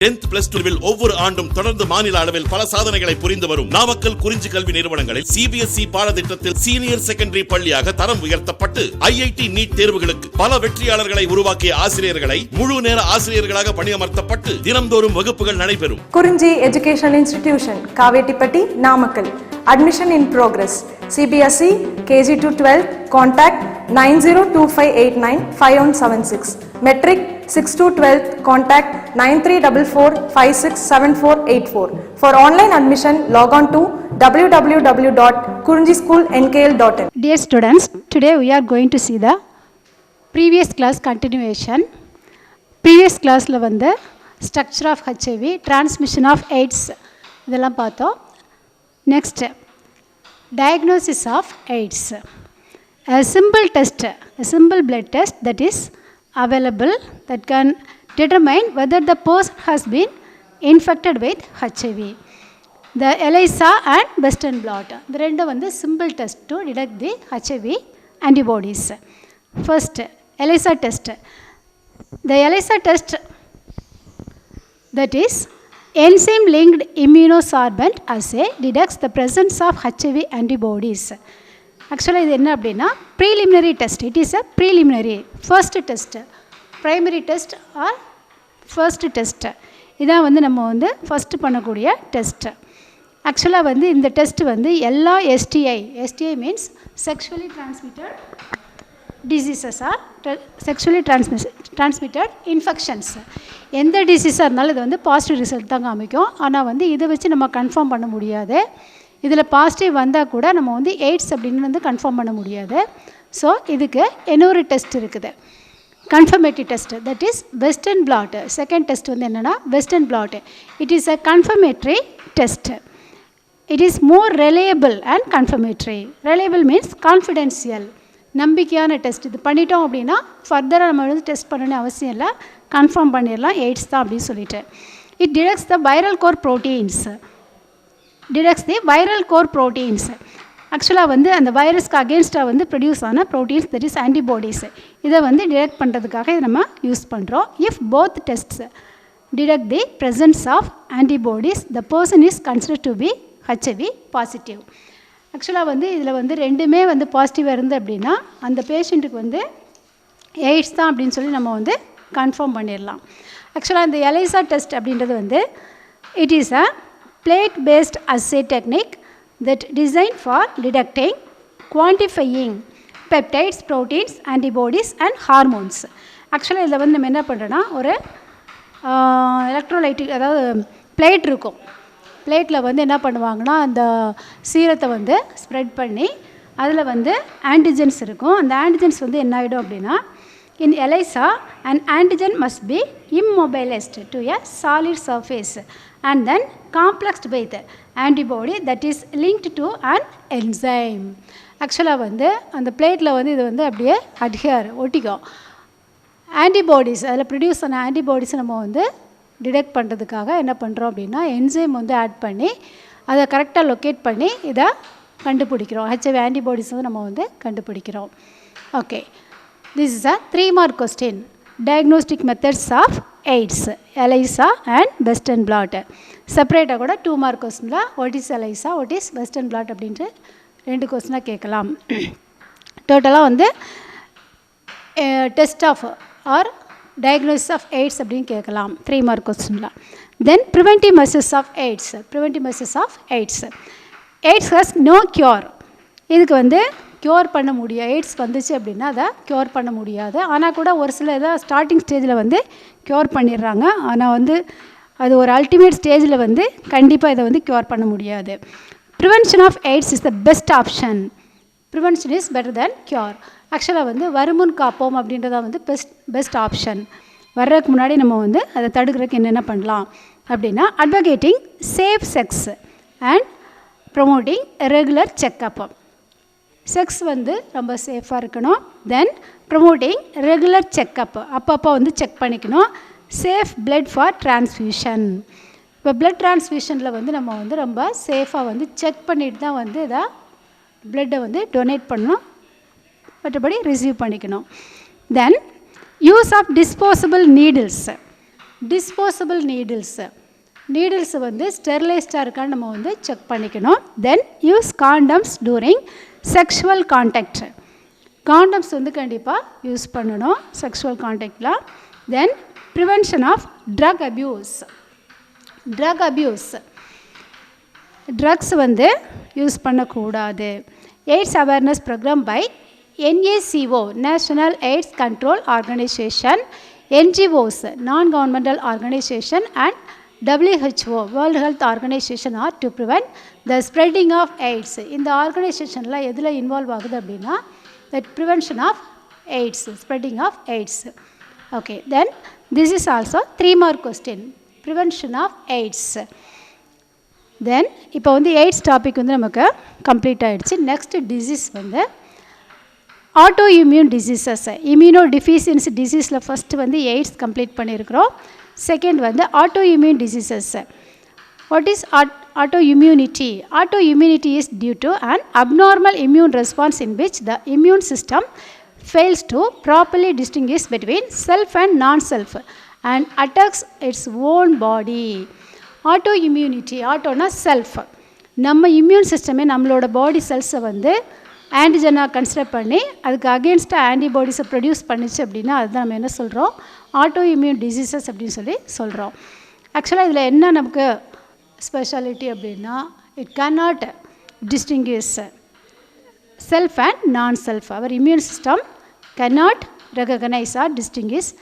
10th plus 2 ஒவ்வொரு ஆண்டும் தொடர்ந்து மாநில அளவில் பல சாதனைகளை புரிந்து வரும் நாமக்கல் குறிஞ்சி கல்வி நிறுவனங்களில் CBSE பாடத்திட்டத்தில் சீனியர் செகண்டரி பள்ளியாக தரம் உயர்த்தப்பட்டு IIT நீட் தேர்வுகளுக்கு பல வெற்றியாளர்களை உருவாக்கிய ஆசிரியர்களை முழு நேர ஆசிரியர்களாக பணியமர்த்தப்பட்டு தினம்தோறும் வகுப்புகள் நடைபெறும். குறிஞ்சி educational institution, Kavettipatti, Namakkal. Admission in progress. CBSE KG to 12. Contact 9025895176. Metric 6 to 12. Contact 9344567484. For online admission, log on to www.kurinjischoolnkl.in. Dear students, today we are going to see the previous class continuation. Previous class la vanda structure of HIV, transmission of AIDS idella paathom. Next, diagnosis of AIDS. A simple test, a simple blood test that is available that can determine whether the person has been infected with HIV. The ELISA and Western blot. The rendu vandu simple test to detect the HIV antibodies. First, ELISA test. The ELISA test, that is enzyme linked immunosorbent assay, detects the presence of HIV antibodies. Actually இது என்ன அப்படின்னா preliminary test. It is a preliminary first test, primary test or first test. இதான் வந்து நம்ம வந்து first பண்ணக்கூடிய test. ஆக்சுவலாக வந்து இந்த டெஸ்ட் வந்து எல்லா STI means sexually transmitted diseases are sexually transmitted infections. எந்த டிசீஸாக இருந்தாலும் இது வந்து பாசிட்டிவ் ரிசல்ட் தான் காமிக்கும். ஆனால் வந்து இதை வச்சு நம்ம கன்ஃபார்ம் பண்ண முடியாது. இதில் பாசிட்டிவ் வந்தால் கூட நம்ம வந்து எய்ட்ஸ் அப்படின்னு வந்து கன்ஃபார்ம் பண்ண முடியாது. ஸோ இதுக்கு இன்னொரு டெஸ்ட் இருக்குது, confirmatory test, that is western plot. Second test வந்து என்னென்னா western plot. It is a confirmatory test. It is more reliable and confirmatory. Reliable means confidential, நம்பிக்கையான டெஸ்ட். இது பண்ணிட்டோம் அப்படின்னா ஃபர்தராக நம்ம வந்து டெஸ்ட் பண்ணணும்னு அவசியம் இல்லை, கன்ஃபார்ம் பண்ணிடலாம் எய்ட்ஸ் தான் அப்படின்னு சொல்லிட்டு. It detects the viral core proteins. ஆக்சுவலாக வந்து அந்த வைரஸ்க்கு அகேன்ஸ்டாக வந்து ப்ரொடியூஸ் ஆன ப்ரோட்டீன்ஸ், தட் இஸ் ஆன்டிபாடிஸ். இதை வந்து டிடெக்ட் பண்ணுறதுக்காக இதை நம்ம யூஸ் பண்ணுறோம். If both tests detect the presence of antibodies, the person is considered to be HIV positive. ஆக்சுவலாக வந்து இதில் வந்து ரெண்டுமே வந்து பாசிட்டிவாக இருந்து அப்படின்னா அந்த பேஷண்ட்டுக்கு வந்து எய்ட்ஸ் தான் அப்படின்னு சொல்லி நம்ம வந்து கன்ஃபார்ம் பண்ணிடலாம். ஆக்சுவலாக இந்த ELISA டெஸ்ட் அப்படின்றது வந்து it is a plate based assay technique that designed for detecting, quantifying peptides, proteins, antibodies and hormones. ஆக்சுவலாக இதில் வந்து நம்ம என்ன பண்ணுறோன்னா ஒரு எலக்ட்ரோலைட்டிக், அதாவது பிளேட் இருக்கும். பிளேட்டில் வந்து என்ன பண்ணுவாங்கன்னா அந்த சீரத்தை வந்து ஸ்ப்ரெட் பண்ணி அதில் வந்து ஆன்டிஜென்ஸ் இருக்கும். அந்த ஆன்டிஜென்ஸ் வந்து என்ன ஆகிடும் அப்படின்னா, in ELISA an antigen must be immobilized to a solid surface and then complexed with antibody that is linked to an enzyme. ஆக்சுவலாக வந்து அந்த பிளேட்டில் வந்து இது வந்து அப்படியே அட்ஹியர் ஒட்டிக்கும். ஆன்டிபாடிஸ், அதில் ப்ரொடியூஸ் ஆன ஆன்டிபாடிஸ் நம்ம வந்து டிடெக்ட் பண்ணுறதுக்காக என்ன பண்ணுறோம் அப்படின்னா என்சைம் வந்து ஆட் பண்ணி அதை கரெக்டாக லொக்கேட் பண்ணி இதை கண்டுபிடிக்கிறோம். HIV ஆன்டிபாடிஸ் வந்து நம்ம வந்து கண்டுபிடிக்கிறோம். Okay, this is a 3-mark question. Diagnostic methods of AIDS, ELISA and Western blot. செப்பரேட்டாக கூட 2-mark கொஸ்டினில் what is ELISA, what is Western blot அப்படின்ட்டு 2 கொஸ்டினாக கேட்கலாம். டோட்டலாக வந்து test of or diagnosis of AIDS அப்படின்னு கேட்கலாம் 3-mark கொஸ்டினில். Then preventive measures of AIDS. AIDS has no cure. இதுக்கு வந்து க்யூர் பண்ண முடியாது. எய்ட்ஸ் வந்துச்சு அப்படின்னா அதை க்யூர் பண்ண முடியாது. ஆனால் கூட ஒரு சில இதை ஸ்டார்டிங் ஸ்டேஜில் வந்து க்யூர் பண்ணிடுறாங்க. ஆனால் வந்து அது ஒரு அல்டிமேட் ஸ்டேஜில் வந்து கண்டிப்பாக இதை வந்து க்யூர் பண்ண முடியாது. Prevention of AIDS is the best option. Prevention is better than cure. ஆக்சுவலாக வந்து வருமுன் காப்போம் அப்படின்றத வந்து பெஸ்ட் ஆப்ஷன். வர்றதுக்கு முன்னாடி நம்ம வந்து அதை தடுக்கிறதுக்கு என்னென்ன பண்ணலாம் அப்படின்னா advocating safe sex and promoting regular checkup. Sex வந்து ரொம்ப சேஃபாக இருக்கணும். தென் ப்ரொமோட்டிங் ரெகுலர் செக்கப், அப்பப்போ வந்து செக் பண்ணிக்கணும். Safe blood for transfusion. இப்போ பிளட் டிரான்ஸ்ஃபியூஷனில் வந்து நம்ம வந்து ரொம்ப சேஃபாக வந்து செக் பண்ணிட்டு தான் வந்து இதை பிளட்டை வந்து டொனேட் பண்ணணும், மற்றபடி ரிசீவ் பண்ணிக்கணும். Then use of disposable needles. Disposable needles வந்து ஸ்டெரிலைஸ்டாக இருக்கான்னு நம்ம வந்து செக் பண்ணிக்கணும். Then use condoms during sexual contact. Condoms வந்து கண்டிப்பாக யூஸ் பண்ணணும் செக்ஷுவல் கான்டாக்டில். Then prevention of drug abuse. Drugs வந்து யூஸ் பண்ணக்கூடாது. AIDS awareness programme by NACO, National AIDS Control Organization, NGOs, non-governmental organization, and WHO, World Health Organization are to prevent the spreading of AIDS. இந்த ஆர்கனைசேஷனில் எதில் involve ஆகுது அப்படின்னா the prevention of AIDS, spreading of AIDS. Okay, then this is also 3 mark question, prevention of AIDS. தென் இப்போ வந்து AIDS topic வந்து நமக்கு complete ஆகிடுச்சு. Next disease வந்து autoimmune diseases. Immunodeficiency டிசீஸில் ஃபஸ்ட்டு வந்து எய்ட்ஸ் கம்ப்ளீட் பண்ணியிருக்கிறோம். செகண்ட் வந்து autoimmune diseases. What is autoimmunity? Autoimmunity is due to an abnormal immune response in which the immune system fails to properly distinguish between self and non-self and attacks its own body. Autoimmunity, ஆட்டோனா self. நம்ம immune சிஸ்டமே நம்மளோட பாடி செல்ஸை வந்து ஆன்டிஜனாக consider பண்ணி அதுக்கு அகெயின்ஸ்டாக ஆன்டிபாடிஸை produce பண்ணிச்சு அப்படின்னா அதுதான் நம்ம என்ன சொல்கிறோம், ஆட்டோ இம்யூன் டிசீசஸ் அப்படின்னு சொல்லி சொல்கிறோம். ஆக்சுவலாக இதில் என்ன நமக்கு ஸ்பெஷாலிட்டி அப்படின்னா it cannot distinguish self and non self. Our immune system cannot recognise or distinguish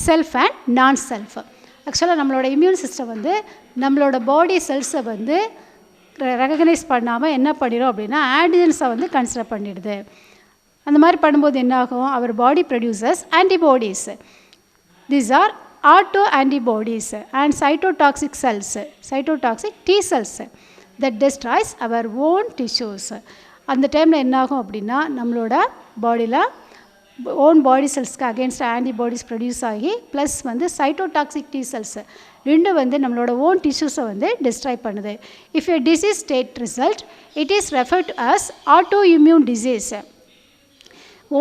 self and non self. ஆக்சுவலாக நம்மளோட இம்யூன் சிஸ்டம் வந்து நம்மளோட பாடி செல்ஸை வந்து ரெகக்னைஸ் பண்ணாமல் என்ன பண்ணிடும் அப்படின்னா ஆன்டிஜென்ஸை வந்து கன்சிடர் பண்ணிடுது. அந்த மாதிரி பண்ணும்போது என்னாகும், our body produces antibodies. These are autoantibodies and cytotoxic cells, cytotoxic T cells that destroys our own tissues. அந்த டைமில் என்னாகும் அப்படின்னா நம்மளோட பாடியில் ஓன் பாடி செல்ஸ்க்கு அகேன்ஸ்ட் ஆன்டிபாடிஸ் ப்ரொடியூஸ் ஆகி ப்ளஸ் வந்து சைட்டோடாக்சிக் T cells ரெண்டு வந்து நம்மளோட ஓன் டிஷ்யூஸை வந்து டிஸ்ட்ராய் பண்ணுது. If a disease state result it is referred as autoimmune disease.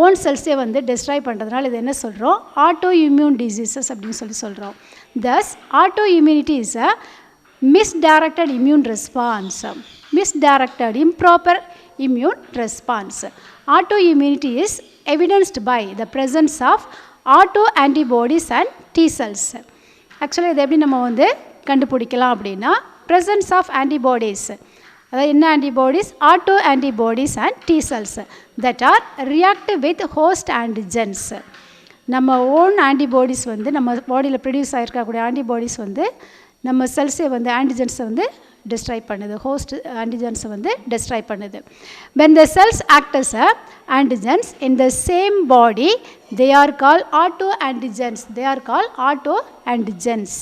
Own செல்ஸே வந்து டிஸ்ட்ராய் பண்ணுறதுனால இது என்ன சொல்கிறோம், ஆட்டோ இம்யூன் டிசீசஸ் அப்படின்னு சொல்கிறோம். Thus autoimmunity is a misdirected immune response, misdirected improper immune response. Autoimmunity is evidenced by the presence of auto antibodies and T cells. ஆக்சுவலாக இதை எப்படி நம்ம வந்து கண்டுபிடிக்கலாம் அப்படின்னா presence of antibodies, அதாவது என்ன antibodies, auto antibodies and T cells that are reactive with host antigens. நம்ம ஓன் ஆன்டிபாடிஸ் வந்து நம்ம பாடியில் ப்ரொடியூஸ் ஆகிருக்கக்கூடிய ஆன்டிபாடிஸ் வந்து நம்ம செல்ஸை வந்து ஆன்டிஜென்ஸை வந்து டிஸ்ட்ராய் பண்ணுது, ஹோஸ்ட் ஆன்டிஜென்ஸை வந்து டிஸ்ட்ராய் பண்ணுது. when the cells act as a antigens in the same body they are called auto antigens, they are called auto antigens.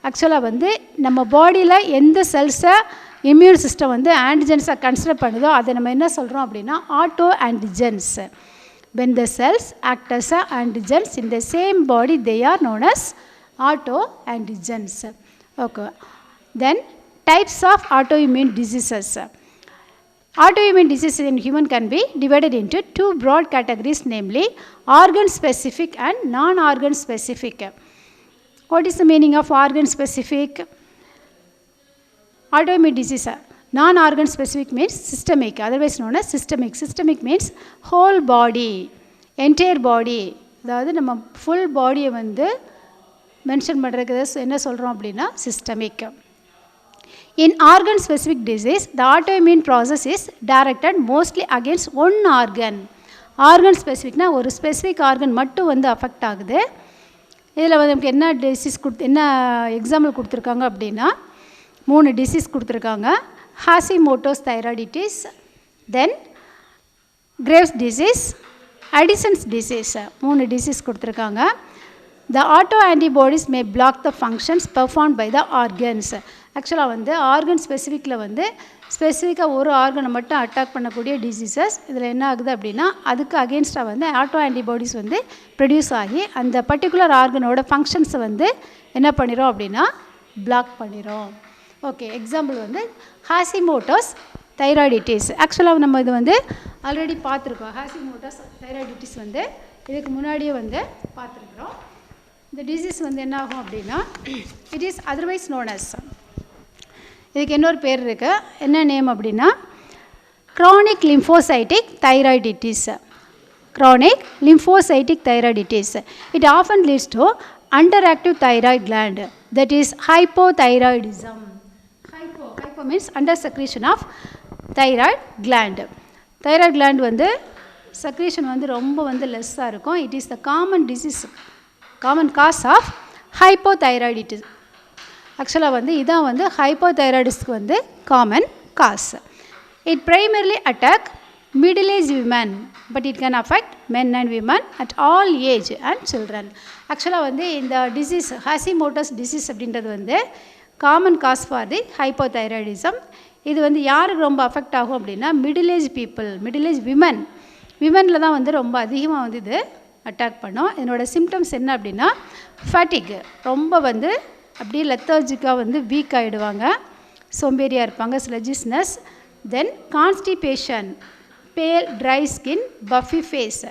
ஆக்சுவலாக வந்து நம்ம பாடியில் எந்த செல்ஸை இம்யூன் சிஸ்டம் வந்து ஆன்டிஜென்ஸை கன்சிடர் பண்ணுதோ அதை நம்ம என்ன சொல்கிறோம் அப்படின்னா auto antigens. when the cells act as a antigens in the same body they are known as auto antigens. Okay, then types of autoimmune diseases. Autoimmune diseases in human can be divided into two broad categories, namely organ specific and non-organ specific. What is the meaning of organ specific? Autoimmune disease, non-organ specific means systemic, otherwise known as systemic. Systemic means whole body, entire body. அதாவது நம்ம full பாடியை வந்து mention பண்ணுறதுக்கு என்ன சொல்கிறோம் அப்படின்னா systemic. In organ specific disease the autoimmune process is directed mostly against one organ. Organ specificனா ஒரு specific organ மட்டும் வந்து அஃபெக்ட் ஆகுது. இதில் வந்து நமக்கு என்ன டிசீஸ் என்ன எக்ஸாம்பிள் கொடுத்துருக்காங்க அப்படின்னா 3 டிசீஸ் கொடுத்துருக்காங்க. Hashimoto's thyroiditis, then Graves disease, Addison's disease, 3 disease கொடுத்துருக்காங்க. The autoantibodies may block the functions performed by the organs. ஆக்சுவலாக வந்து ஆர்கன் ஸ்பெசிஃபிக்கில் வந்து ஸ்பெசிஃபிக்காக ஒரு ஆர்கனை மட்டும் அட்டாக் பண்ணக்கூடிய டிசீசஸ். இதில் என்ன ஆகுது அப்படின்னா அதுக்கு அகெயின்ஸ்டாக வந்து ஆட்டோ ஆன்டிபாடிஸ் வந்து ப்ரொடியூஸ் ஆகி அந்த பர்டிகுலர் ஆர்கனோட ஃபங்க்ஷன்ஸை வந்து என்ன பண்ணிடும் அப்படின்னா பிளாக் பண்ணிடும். ஓகே, எக்ஸாம்பிள் வந்து ஹாசிமோட்டோஸ் தைராய்டிட்டிஸ். ஆக்சுவலாக நம்ம இது வந்து ஆல்ரெடி பார்த்துருக்கோம். ஹாசிமோட்டோஸ் தைராய்டிட்டிஸ் வந்து இதுக்கு முன்னாடியே வந்து பார்த்துருக்குறோம். இந்த டிசீஸ் வந்து என்ன ஆகும் அப்படின்னா it is otherwise known as, இதுக்கு இன்னொரு பேர் இருக்குது, என்ன நேம் அப்படின்னா chronic lymphocytic thyroiditis. Chronic lymphocytic thyroiditis. It often leads to underactive thyroid gland, that is hypothyroidism. Hypo means under secretion of thyroid gland. Thyroid gland வந்து secretion வந்து ரொம்ப வந்து லெஸ்ஸாக இருக்கும். It is the common disease, common cause of hypothyroidism. ஆக்சுவலாக வந்து இதான் வந்து ஹைப்போதைராய்டிஸ்க்கு வந்து common cos. It primarily attack middle-aged women, but it can affect men and women at all age and children. ஆக்சுவலாக வந்து இந்த டிசீஸ் ஹாசிமோட்டோஸ் டிசீஸ் அப்படின்றது வந்து common cause for the hypothyroidism. இது வந்து யாருக்கு ரொம்ப அஃபெக்ட் ஆகும் அப்படின்னா middle age people, middle age விமனில் தான் வந்து ரொம்ப அதிகமாக வந்து இது அட்டாக் பண்ணும். இதனோட சிம்டம்ஸ் என்ன அப்படின்னா ஃபேட்டிக், ரொம்ப வந்து அப்படியே லெத்தார்ஜிக்காக வந்து வீக் ஆகிடுவாங்க, சோம்பேறியாக இருப்பாங்க, sluggishness, then constipation, pale dry skin, puffy face,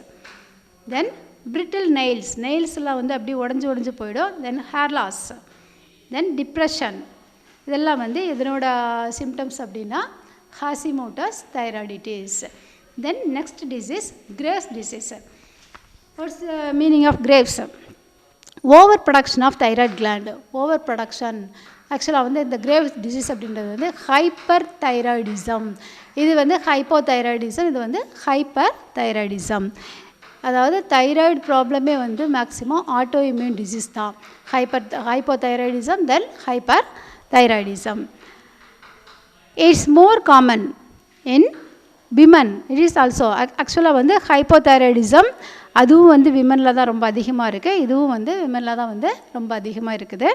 then brittle நெயில்ஸ்லாம் வந்து அப்படியே உடஞ்சி போயிடும், then hair loss, then depression. இதெல்லாம் வந்து இதனோட சிம்டம்ஸ் அப்படின்னா Hashimoto's thyroiditis. Then next disease Graves disease. What's the meaning of Graves? Over production of thyroid gland. Over production ஆக்சுவலாக வந்து இந்த கிரேவ்ஸ் டிசீஸ் அப்படின்றது வந்து ஹைப்பர் தைராய்டிசம். இது வந்து ஹைப்போதைராய்டிசம், இது வந்து ஹைப்பர் தைராய்டிசம். அதாவது தைராய்டு ப்ராப்ளமே வந்து மேக்ஸிமம் ஆட்டோ இம்யூன் டிசீஸ் தான். Hypothyroidism then hyper thyroidism. It's more common in women. It is also ஆக்சுவலாக வந்து ஹைப்போதைராய்டிசம் அதுவும் வந்து விமனில் தான் ரொம்ப அதிகமாக இருக்குது, இதுவும் வந்து விமனில் தான் வந்து ரொம்ப அதிகமாக இருக்குது.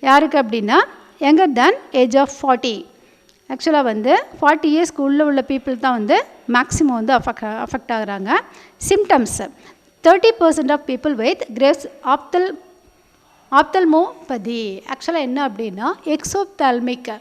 யாருக்கு அப்படின்னா யங்கர் தேன் ஏஜ் ஆஃப் 40. ஆக்சுவலாக வந்து 40 இயர்ஸ்க்கு உள்ள பீப்புள் தான் வந்து மேக்ஸிமம் வந்து அஃபெக்ட் ஆகுறாங்க. Symptoms 30% of people with Graves ophthalmopathy. ஆக்சுவலாக என்ன அப்படின்னா exophthalmic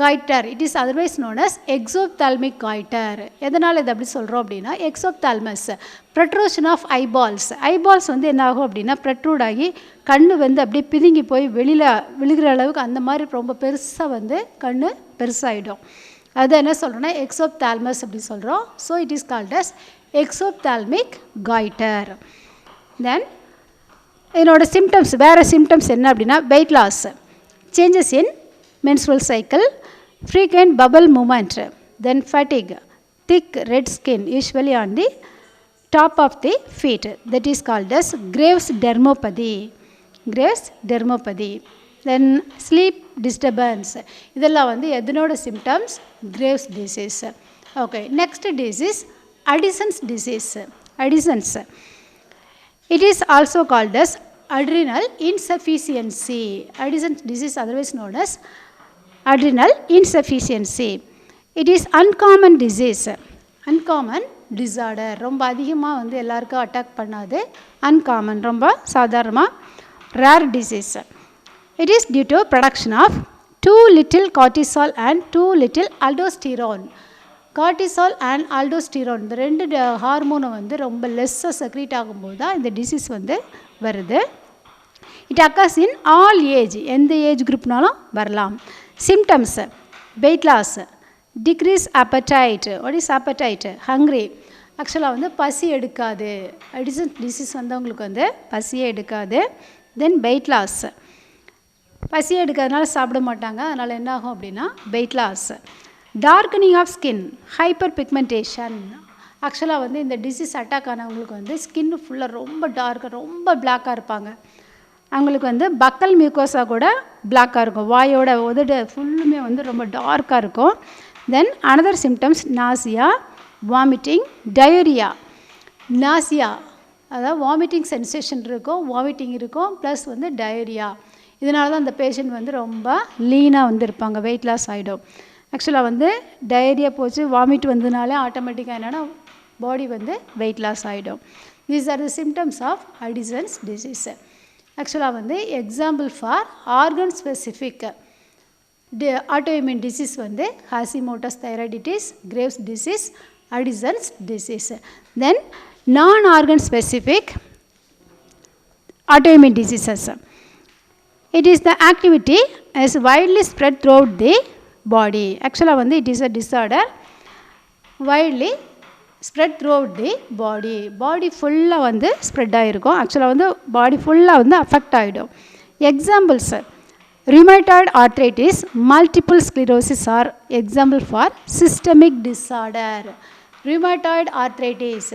goitre, it is otherwise known as exophthalmic goitre. எதனால் இது அப்படி சொல்கிறோம் அப்படின்னா எக்ஸோப்தால்மஸ், ப்ரட்ரூஷன் ஆஃப் ஐபால்ஸ் வந்து என்ன ஆகும் அப்படின்னா ப்ரட்ரூட் ஆகி கண் வந்து அப்படியே பிதுங்கி போய் வெளியில் விழுகிற அளவுக்கு அந்த மாதிரி ரொம்ப பெருசாக வந்து கண் பெருசாகிடும். அது என்ன சொல்கிறோன்னா எக்ஸோப்தால்மஸ் அப்படி சொல்கிறோம். So it is called as exophthalmic goitre. Then இதனோட சிம்டம்ஸ், வேறு சிம்டம்ஸ் என்ன அப்படின்னா weight loss, changes in menstrual cycle, frequent bowel movement, then fatigue, thick red skin usually on the top of the feet, that is called as Graves' dermopathy. Then sleep disturbance, இதெல்லாம் வந்து எதனோட symptoms? Graves' disease. Okay, next disease Addison's disease. It is also called as adrenal insufficiency. Addison's disease otherwise known as adrenal insufficiency. It is uncommon disease, uncommon disorder. ரொம்ப அதிகமாக வந்து எல்லாருக்கும் attack பண்ணாது, uncommon ரொம்ப சாதாரணமாக rare disease. It is due to production of too little cortisol and too little aldosterone. Cortisol and aldosterone இந்த ரெண்டு ஹார்மோனை வந்து ரொம்ப லெஸ்ஸாக செக்ரீட் ஆகும்போது தான் இந்த டிசீஸ் வந்து வருது. It occurs in all age, எந்த ஏஜ் குரூப்னாலும் வரலாம். Symptoms weight loss, decrease appetite. What is appetite? Hungry. ஆக்சுவலாக வந்து பசி எடுக்காது. அடிசன் டிசீஸ் வந்தவங்களுக்கு வந்து பசியே எடுக்காது. தென் வெயிட் லாஸ், பசியே எடுக்காதனால சாப்பிட மாட்டாங்க, அதனால் என்ன ஆகும் அப்படின்னா weight loss. Darkening of skin, hyper pigmentation. ஆக்சுவலாக வந்து இந்த டிசீஸ் அட்டாக் ஆனவங்களுக்கு வந்து ஸ்கின் ஃபுல்லாக ரொம்ப டார்க்காக ரொம்ப பிளாக்காக இருப்பாங்க. அவங்களுக்கு வந்து பக்கல் மியூக்கோஸா கூட பிளாக்காக இருக்கும், வாயோட உதடு ஃபுல்லுமே வந்து ரொம்ப டார்க்காக இருக்கும். Then another symptoms nausea, vomiting, diarrhoea. Nausea அதாவது வாமிட்டிங் சென்சேஷன் இருக்கும், வாமிட்டிங் இருக்கும், ப்ளஸ் வந்து டயோரியா. இதனால தான் அந்த பேஷண்ட் வந்து ரொம்ப லீனாக வந்து இருப்பாங்க, வெயிட் லாஸ் ஆகிடும். ஆக்சுவலாக வந்து டயரியா போச்சு, வாமிட் வந்ததுனாலே ஆட்டோமேட்டிக்காக என்னென்னா பாடி வந்து வெயிட் லாஸ் ஆகிடும். These are the symptoms of Addison's disease. ஆக்சுவலாக வந்து example for organ specific autoimmune disease வந்து Hashimoto's thyroiditis, Graves disease, Addison's disease. Then non organ specific autoimmune diseases. It is the activity is widely spread throughout the body. Actually வந்து it is a disorder widely spread throughout the body. Body ஃபுல்லாக வந்து spread ஆகிருக்கும். ஆக்சுவலாக வந்து பாடி ஃபுல்லாக வந்து affect ஆகிடும். Examples rheumatoid arthritis, multiple sclerosis are example for systemic disorder. Rheumatoid arthritis,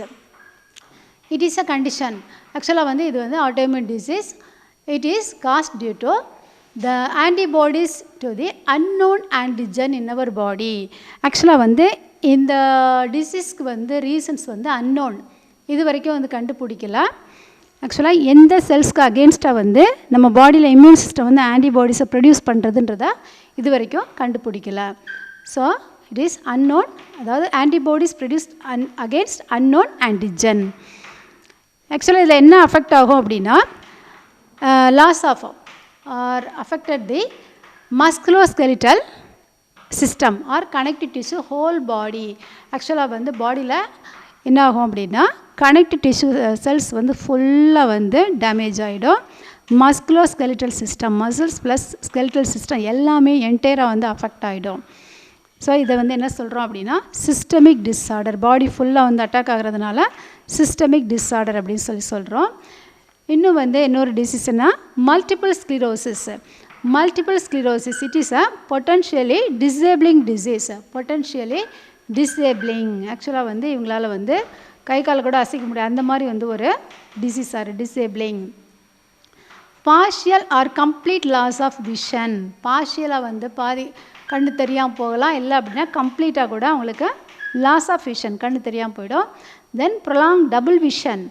it is a condition. Actually வந்து இது வந்து autoimmune disease. It is caused due to the antibodies to the unknown antigen in our body. Actually வந்து இந்த டிசீஸ்க்கு வந்து reasons வந்து unknown, இது வரைக்கும் வந்து கண்டுபிடிக்கல. ஆக்சுவலாக எந்த செல்ஸ்க்கு அகெயின்ஸ்டாக வந்து நம்ம பாடியில் இம்யூன் சிஸ்டம் வந்து ஆன்டிபாடிஸை ப்ரொடியூஸ் பண்ணுறதுன்றத இது வரைக்கும் கண்டுபிடிக்கல. ஸோ இட் இஸ் அன்னோன், அதாவது antibodies produce against unknown antigen. ஆக்சுவலாக இதில் என்ன அஃபெக்ட் ஆகும் அப்படின்னா loss of or affected the musculoskeletal system or connective tissue whole body. ஆக்சுவலாக வந்து பாடியில் என்ன ஆகும் அப்படின்னா கனெக்டிவ் டிஷ்யூ செல்ஸ் வந்து ஃபுல்லாக வந்து டேமேஜ் ஆகிடும். Musculoskeletal system, muscles plus skeletal system எல்லாமே என்டையராக வந்து அஃபெக்ட் ஆகிடும். ஸோ இதை வந்து என்ன சொல்கிறோம் அப்படின்னா சிஸ்டமிக் டிஸார்டர். பாடி ஃபுல்லாக வந்து அட்டாக் ஆகிறதுனால சிஸ்டமிக் டிஸார்டர் அப்படின்னு சொல்கிறோம். இன்னும் வந்து இன்னொரு டிசீஸ்னால் multiple sclerosis. Multiple sclerosis it is a potentially disabling disease. Potentially disabling, ஆக்சுவலாக வந்து இவங்களால் வந்து கை கால் கூட அசைக்க முடியாது, அந்த மாதிரி வந்து ஒரு disease or disabling. Partial or complete loss of vision. பார்ஷியலாக வந்து பாதி கண்ணு தெரியாமல் போகலாம், இல்லை அப்படின்னா கம்ப்ளீட்டாக கூட அவங்களுக்கு லாஸ் ஆஃப் விஷன், கண்ணு தெரியாமல் போயிடும். தென் ப்ரொலாங் டபுள் விஷன்,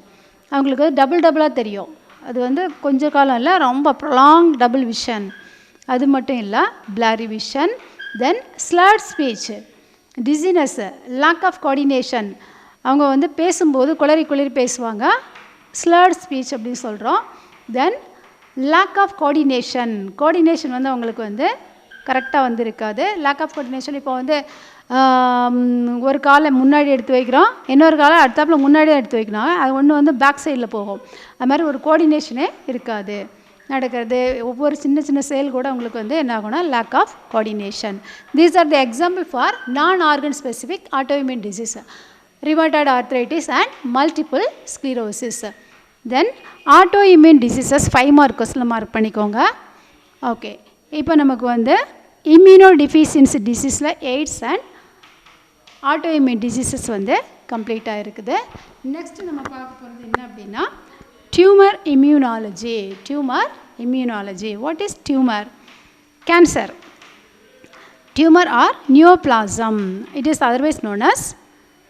அவங்களுக்கு டபுளாக தெரியும். அது வந்து கொஞ்ச காலம் இல்லை, ரொம்ப ப்ரொலாங் டபுள் விஷன். அது மட்டும் இல்லை, blurry vision. Then slurred speech, dizziness, lack of coordination. அவங்க வந்து பேசும்போது குளறி பேசுவாங்க, ஸ்லர்ட் ஸ்பீச் அப்படின்னு சொல்கிறோம். Then lack of coordination, coordination வந்து அவங்களுக்கு வந்து கரெக்டாக வந்து இருக்காது. லேக் ஆஃப் கோஆர்டினேஷன், இப்போ வந்து ஒரு காலை முன்னாடி எடுத்து வைக்கிறோம், இன்னொரு காலை அடுத்தாப்பில் முன்னாடியே எடுத்து வைக்கணும், அது ஒன்று வந்து பேக் சைடில் போகும். அது மாதிரி ஒரு கோஆர்டினேஷனே இருக்காது நடக்கிறது. ஒவ்வொரு சின்ன செயல் கூட உங்களுக்கு வந்து என்ன ஆகும்னா lack of coordination. These are the example for non organ specific autoimmune disease, rheumatoid arthritis and multiple sclerosis. Then autoimmune diseases 5 mark கொஸ்டினில் மார்க் பண்ணிக்கோங்க. ஓகே, இப்போ நமக்கு வந்து இம்யூனோ டிஃபிஷியன்சி டிசீஸில் எய்ட்ஸ் அண்ட் ஆட்டோஇம்யூன் டிசீசஸ் வந்து கம்ப்ளீட்டாக இருக்குது. நெக்ஸ்ட்டு நம்ம பார்க்க போகிறது என்ன அப்படின்னா tumour immunology. Tumour immunology, what is tumour? Cancer. Tumour or neoplasm, it is otherwise known as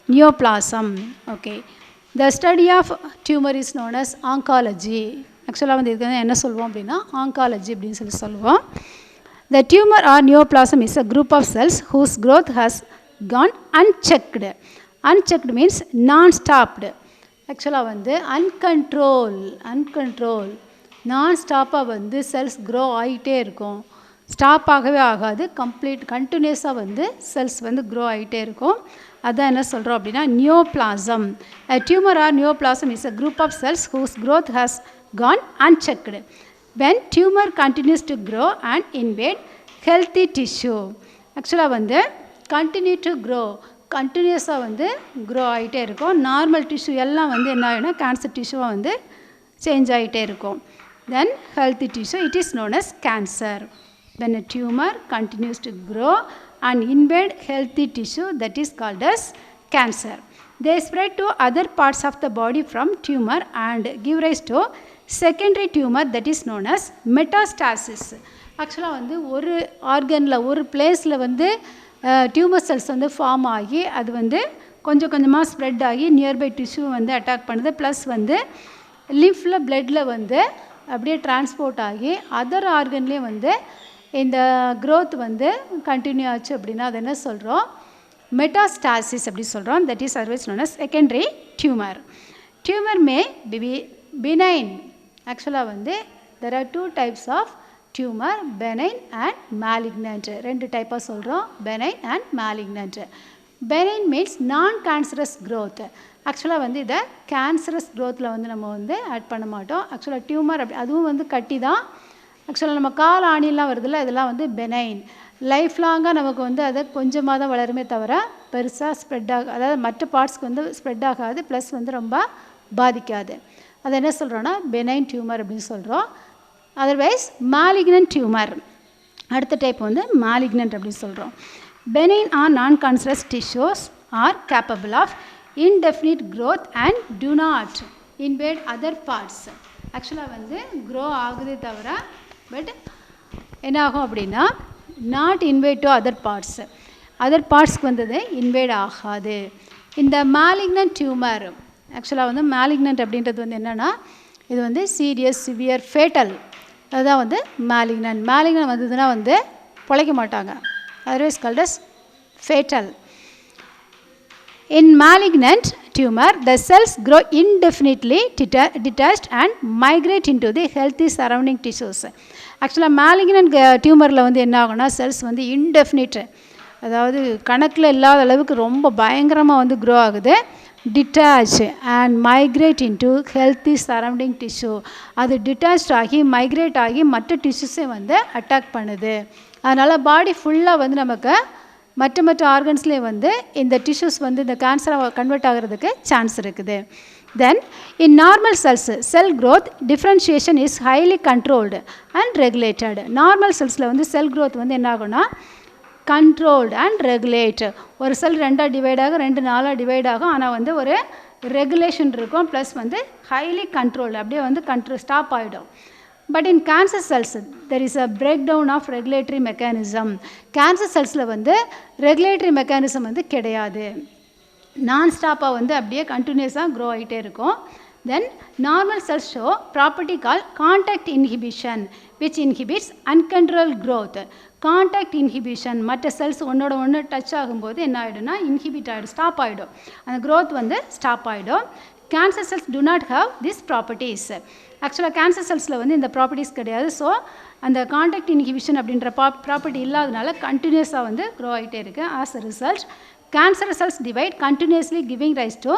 neoplasm. Okay, the study of tumour is known as oncology. ஆக்சுவலாக வந்து இதுக்கு வந்து என்ன சொல்லுவோம் அப்படின்னா ஆங்காலஜி அப்படின்னு சொல்லுவோம். The tumor or neoplasm is a group of cells whose growth has gone unchecked. Unchecked means non-stopped. ஆக்சுவலாக வந்து அன்கண்ட்ரோல் நான்-ஸ்டாப்பாக வந்து செல்ஸ் க்ரோ ஆகிட்டே இருக்கும், ஸ்டாப் ஆகவே ஆகாது, கண்டினியூஸாக வந்து செல்ஸ் வந்து க்ரோ ஆகிட்டே இருக்கும். அதான் என்ன சொல்கிறோம் அப்படின்னா neoplasm. A tumor or neoplasm is a group of cells whose growth has gone unchecked. When tumor continues to grow and invade healthy tissue. ஆக்சுவலாக வந்து continue to grow, கண்டினியூஸாக வந்து க்ரோ ஆகிட்டே இருக்கும். நார்மல் டிஷ்யூ எல்லாம் வந்து என்ன ஆகிடும்னா கேன்சர் டிஷ்யூவாக வந்து சேஞ்ச் ஆகிட்டே இருக்கும். Then healthy tissue, it is known as cancer. When a tumor continues to grow and invade healthy tissue, that is called as cancer. They spread to other parts of the body from tumor and give rise to secondary tumor, that is known as metastasis. ஆக்சுவலாக வந்து ஒரு ஆர்கனில் ஒரு பிளேஸில் வந்து tumour cells வந்து form ஆகி அது வந்து கொஞ்சம் கொஞ்சமாக ஸ்ப்ரெட் ஆகி நியர்பை டிஷ்யூ வந்து அட்டாக் பண்ணுது. ப்ளஸ் வந்து லிம்ஃபில் பிளட்டில் வந்து அப்படியே டிரான்ஸ்போர்ட் ஆகி அதர் ஆர்கன்லேயும் வந்து இந்த க்ரோத் வந்து கண்டினியூ ஆச்சு அப்படின்னா அது என்ன சொல்கிறோம் மெட்டாஸ்டாசிஸ் அப்படி சொல்கிறோம். That is otherwise known as secondary tumor. Tumor may be benign. ஆக்சுவலாக வந்து there are 2 types of tumor, benign and malignant. 2 டைப்பாக சொல்கிறோம், benign and malignant. Benign means non-cancerous growth. ஆக்சுவலாக வந்து இதை கேன்சரஸ் க்ரோத்தில் வந்து நம்ம வந்து ஆட் பண்ண மாட்டோம். ஆக்சுவலாக டியூமர் அப்படி அதுவும் வந்து கட்டி தான். ஆக்சுவலாக நம்ம கால் ஆணிலாம் வருதுல்ல, இதெல்லாம் வந்து பெனைன். லைஃப் லாங்காக நமக்கு வந்து அது கொஞ்சமாக தான் வளருமே தவிர பெருசாக ஸ்ப்ரெட் அதாவது மற்ற பார்ட்ஸ்க்கு வந்து ஸ்ப்ரெட் ஆகாது, ப்ளஸ் வந்து ரொம்ப பாதிக்காது. அதை என்ன சொல்கிறோன்னா பெனைன் டியூமர் அப்படின்னு சொல்கிறோம். அதர்வைஸ் மாலிக்னன்ட் டியூமர் அடுத்த டைப் வந்து மாலிக்னன்ட் அப்படின்னு சொல்கிறோம். Benign or non cancerous tissues are capable of indefinite growth and do not invade other parts. ஆக்சுவலாக வந்து க்ரோ ஆகுதே தவிர பட் என்ன ஆகும் அப்படின்னா நாட் இன்வைட் டு அதர் பார்ட்ஸ்க்கு வந்தது இன்வைட் ஆகாது. இந்த மாலிக்னன்ட் டியூமர் ஆக்சுவலாக வந்து மாலிக்னன்ட் அப்படின்றது வந்து என்னென்னா இது வந்து சீரியஸ் சிவியர் ஃபேட்டல். அதுதான் வந்து மாலிக்னன்ட் வந்ததுன்னா வந்து பிழைக்க மாட்டாங்க. Otherwise called as fatal. In malignant tumor, the cells grow indefinitely detached and migrate into the healthy surrounding tissues. ஆக்சுவலாக malignant டியூமரில் வந்து என்ன ஆகும்னா செல்ஸ் வந்து இன்டெஃபினிட், அதாவது கணக்கில் இல்லாத அளவுக்கு ரொம்ப பயங்கரமாக வந்து க்ரோ ஆகுது. Detach and migrate into healthy surrounding tissue. அது டிட்டாச் ஆகி மைக்ரேட் ஆகி மற்ற டிஷ்யூஸை வந்து அட்டாக் பண்ணுது. அதனால் பாடி ஃபுல்லாக வந்து நமக்கு மற்ற ஆர்கன்ஸ்லேயே வந்து இந்த டிஷ்யூஸ் வந்து இந்த கேன்சராக கன்வெர்ட் ஆகிறதுக்கு சான்ஸ் இருக்குது. Then in normal cells cell growth differentiation is highly controlled and regulated. Normal செல்ஸில் வந்து செல் க்ரோத் வந்து என்ன ஆகும்னா கண்ட்ரோல்டு அண்ட் ரெகுலேட். ஒரு செல் 2 டிவைட் ஆகும், 2 4 டிவைட் ஆகும். ஆனால் வந்து ஒரு ரெகுலேஷன் இருக்கும், ப்ளஸ் வந்து ஹைலி கண்ட்ரோல்டு, அப்படியே வந்து ஸ்டாப் ஆகிடும். But in cancer cells there is a breakdown of regulatory mechanism. Cancer செல்ஸில் வந்து ரெகுலேட்டரி மெக்கானிசம் வந்து கிடையாது. நான் ஸ்டாப்பாக வந்து அப்படியே கண்டினியூஸாக க்ரோ ஆகிட்டே இருக்கும். Then normal cells show property call contact inhibition which inhibits uncontrol growth. Contact inhibition, மற்ற செல்ஸ் ஒன்றோட ஒன்று டச் ஆகும்போது என்ன ஆகிடும்னா இன்ஹிபிட் ஆகிடும், ஸ்டாப் ஆகிடும், அந்த க்ரோத் வந்து ஸ்டாப் ஆகிடும். Cancer cells do not have these properties. ஆக்சுவலாக கேன்சர் செல்ஸில் வந்து இந்த ப்ராப்பர்ட்டிஸ் கிடையாது. ஸோ அந்த கான்டாக்ட் இன்ஹிபிஷன் அப்படின்ற ப்ராப்பர்ட்டி இல்லாதனால கண்டினியூஸாக வந்து க்ரோ ஆகிட்டே இருக்குது. As a result cancer cells divide continuously giving rise to